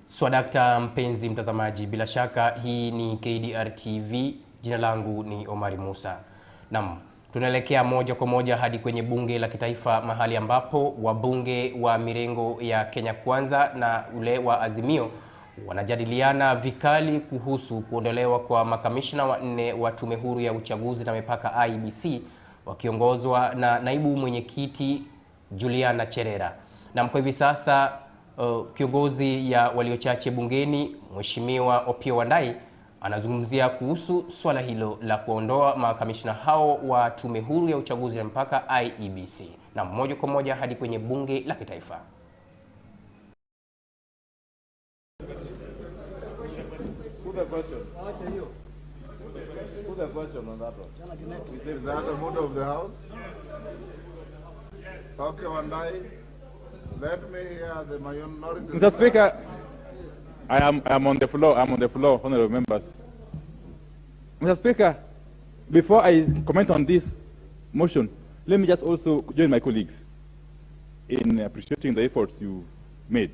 Swadakta mpenzi mtazamaji, bila shaka hii ni KDR TV, jina langu ni Omari Musa. Naam, tunaelekea moja kwa moja hadi kwenye bunge la kitaifa, mahali ambapo wabunge wa mirengo ya Kenya Kwanza na ule wa Azimio wanajadiliana vikali kuhusu kuondolewa kwa makamishna wanne wa tume huru ya uchaguzi na mipaka IEBC, wakiongozwa na naibu mwenyekiti Juliana Cherera. Na kwa hivi sasa kiongozi ya waliochache bungeni Mheshimiwa Opiyo Wandayi anazungumzia kuhusu swala hilo la kuondoa makamishna hao wa tume huru ya uchaguzi na mpaka IEBC. Na moja kwa moja hadi kwenye bunge la kitaifa. Okay, Wandayi. Let me hear the minority. Mr. Speaker, I am on the floor. I'm on the floor, honorable members. Mr. Speaker, before I comment on this motion, let me just also join my colleagues in appreciating the efforts you've made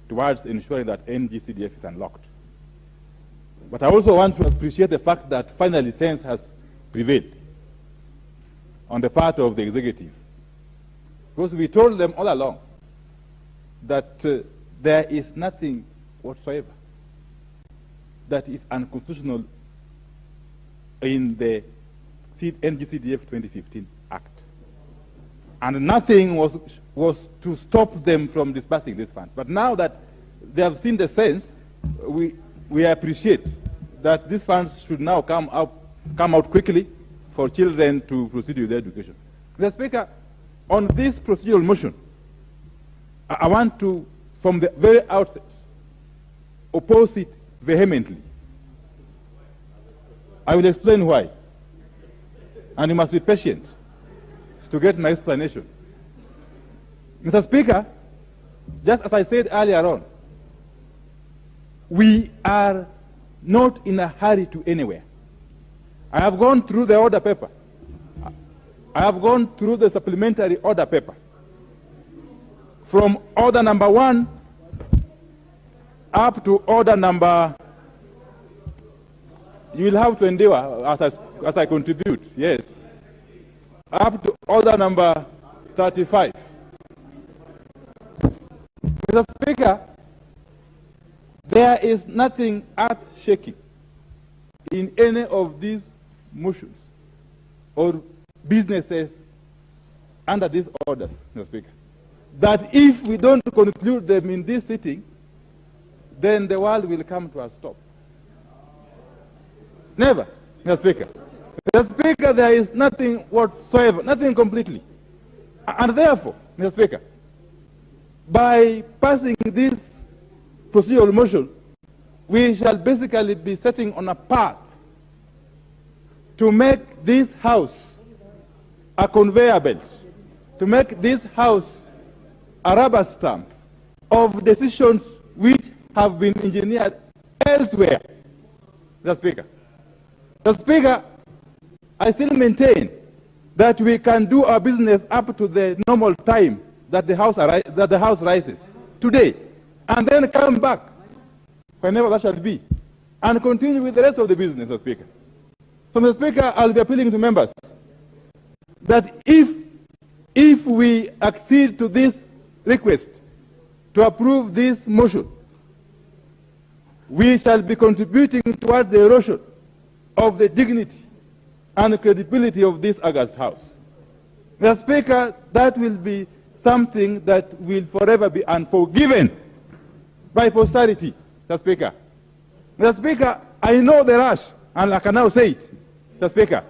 towards ensuring that NGCDF is unlocked. But I also want to appreciate the fact that finally sense has prevailed on the part of the executive. Because we told them all along that there is nothing whatsoever that is unconstitutional in the NGCDF 2015 Act. And nothing was to stop them from disbursing these funds. But now that they have seen the sense, we appreciate that these funds should now come out quickly for children to proceed with their education. Mr. Speaker, on this procedural motion, I want to, from the very outset, oppose it vehemently. I will explain why. And you must be patient to get my explanation. Mr. Speaker, just as I said earlier on, we are not in a hurry to anywhere. I have gone through the order paper. I have gone through the supplementary order paper. From order number 1 up to order number, you will have to endeavor as I contribute, yes, up to order number 35. Mr. Speaker, there is nothing earth-shaking in any of these motions or businesses under these orders, Mr. Speaker, that if we don't conclude them in this sitting, then the world will come to a stop. Never, Mr. Speaker. Mr. Speaker, there is nothing whatsoever, nothing completely. And therefore, Mr. Speaker, by passing this procedural motion, we shall basically be setting on a path to make this House a conveyor belt, to make this House a rubber stamp of decisions which have been engineered elsewhere. Mr. Speaker. Mr. Speaker, I still maintain that we can do our business up to the normal time that the House rises today, and then come back whenever that shall be, and continue with the rest of the business, Mr. Speaker. So, Mr. Speaker, I'll be appealing to members that if we accede to this request to approve this motion, we shall be contributing towards the erosion of the dignity and credibility of this august House. Mr. Speaker, that will be something that will forever be unforgiven by posterity, Mr. Speaker. Mr. Speaker, I know the rush, and I can now say it, Mr. Speaker.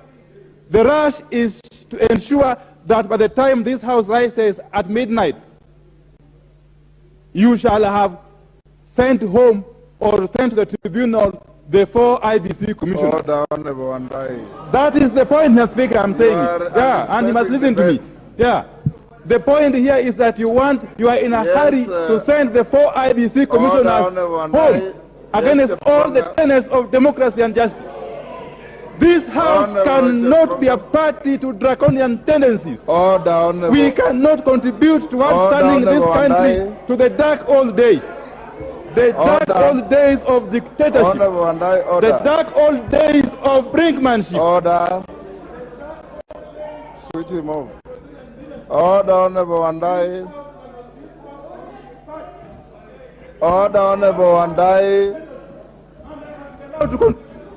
The rush is to ensure that by the time this House rises at midnight, you shall have sent home or sent to the tribunal the 4 IEBC commissioners. That is the point, Mr. Speaker, I'm saying. Yeah, and you must listen to me. Yeah. The point here is that you are in a hurry to send the 4 IEBC commissioners home against all the tenets of democracy and justice. This House cannot be a party to draconian tendencies. We cannot contribute towards turning this country to the dark old days. The dark old days of dictatorship. Honorable Wandai, order. The dark old days of brinkmanship. Order. Switch him off. Order, Honorable Wandai. Order, Honorable Wandai.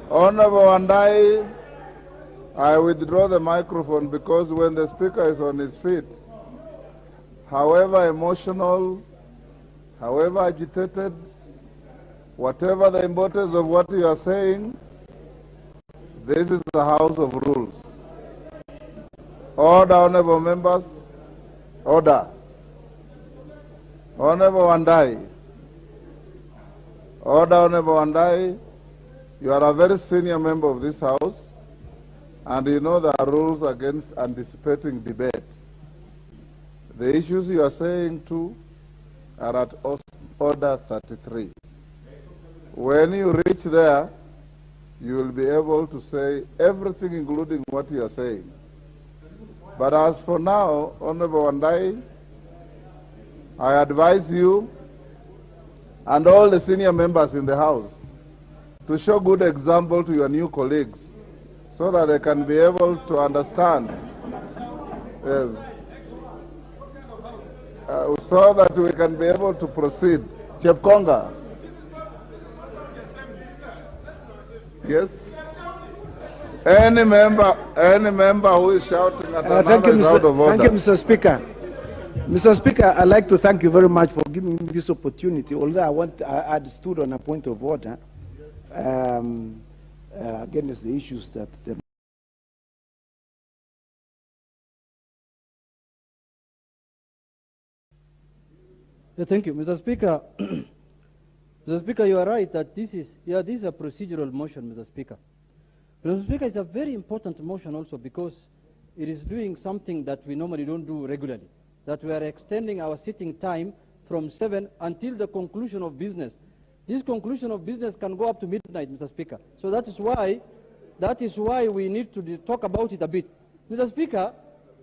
Honorable Wandai, I withdraw the microphone because when the speaker is on his feet, however emotional, however agitated, whatever the importance of what you are saying, this is the House of Rules. Order, honorable members. Order. Honorable Wandai. Order, Honorable Wandai. You are a very senior member of this House, and you know there are rules against anticipating debate. The issues you are saying too are at Order 33. When you reach there, you will be able to say everything, including what you are saying. But as for now, Honorable Wandai, I advise you and all the senior members in the House to show good example to your new colleagues so that they can be able to understand. Yes. So that we can be able to proceed. Chepkonga. Yes. Any member who is shouting at another is out of order. Thank you, Mr. Speaker. Mr. Speaker, I'd like to thank you very much for giving me this opportunity. Although I had stood on a point of order against the issues that the Thank you, Mr. Speaker. Mr. Speaker, you are right that this is a procedural motion, Mr. Speaker. Mr. Speaker, it's a very important motion also because it is doing something that we normally don't do regularly, that we are extending our sitting time from 7 until the conclusion of business. This conclusion of business can go up to midnight, Mr. Speaker. So that is why we need to talk about it a bit. Mr. Speaker,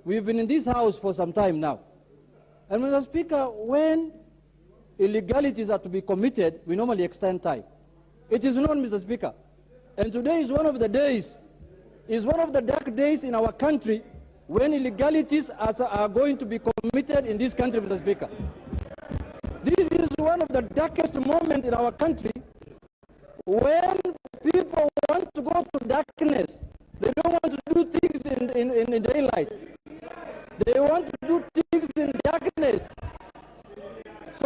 we've been in this House for some time now. And Mr. Speaker, when illegalities are to be committed, we normally extend time. It is known, Mr. Speaker. And today is one of the days, is one of the dark days in our country when illegalities are going to be committed in this country, Mr. Speaker. This is one of the darkest moments in our country when people want to go to darkness. They don't want to do things in daylight. They want to do things in darkness.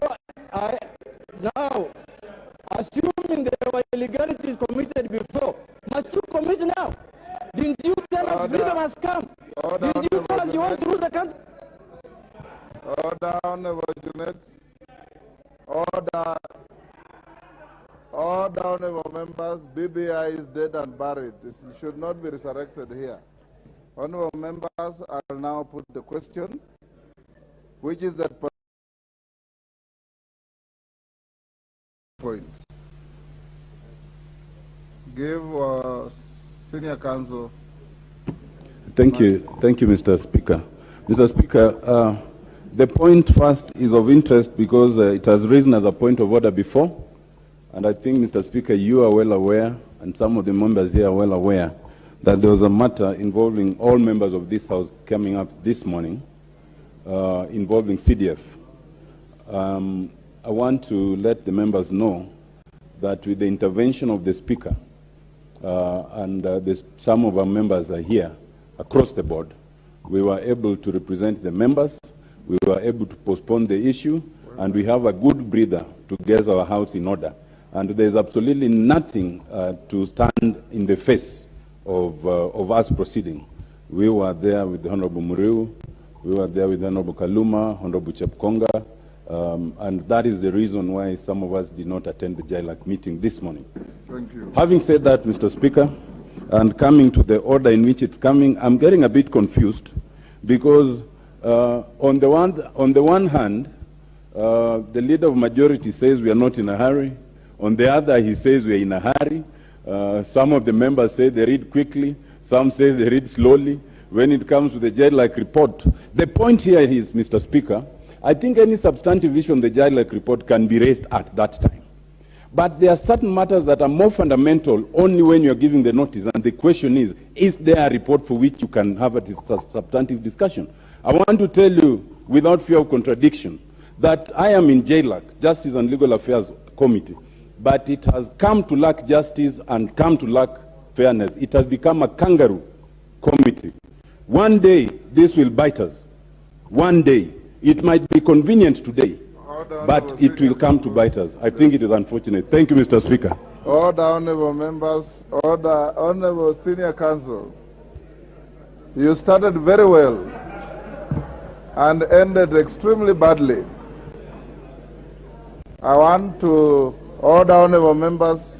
So now, assuming there were illegalities committed before, must you commit now? Didn't you tell us freedom has come? Didn't you tell us you want to rule the country? Order, Honorable Junet. Order. Order, honorable members. BBI is dead and buried. This should not be resurrected here. Honorable members, I will now put the question, which is that point. Give Senior Counsel. Thank you, Mr. Speaker. Mr. Speaker, the point first is of interest because it has risen as a point of order before, and I think, Mr. Speaker, you are well aware, and some of the members here are well aware, that there was a matter involving all members of this House coming up this morning, involving CDF. I want to let the members know that with the intervention of the Speaker, and some of our members are here across the board, we were able to represent the members, we were able to postpone the issue, and we have a good breather to get our house in order. And there's absolutely nothing to stand in the face of us proceeding. We were there with the Honorable Muriu, we were there with the Honorable Kaluma, Honorable Chepkonga, and that is the reason why some of us did not attend the JILAC meeting this morning. Thank you. Having said that, Mr. Speaker, and coming to the order in which it's coming, I'm getting a bit confused because on the one hand, the leader of majority says we are not in a hurry. On the other, he says we are in a hurry. Some of the members say they read quickly. Some say they read slowly. When it comes to the JILAC report, the point here is, Mr. Speaker, I think any substantive issue on the JILAC report can be raised at that time. But there are certain matters that are more fundamental only when you are giving the notice. And the question is there a report for which you can have a substantive discussion? I want to tell you, without fear of contradiction, that I am in JLAC, Justice and Legal Affairs Committee, but it has come to lack justice and come to lack fairness. It has become a kangaroo committee. One day, this will bite us. One day. It might be convenient today, but it will come to bite us. I think it is unfortunate. Thank you, Mr. Speaker. Order, honorable members. Order, honorable senior counsel. You started very well and ended extremely badly. I want to order, honorable members,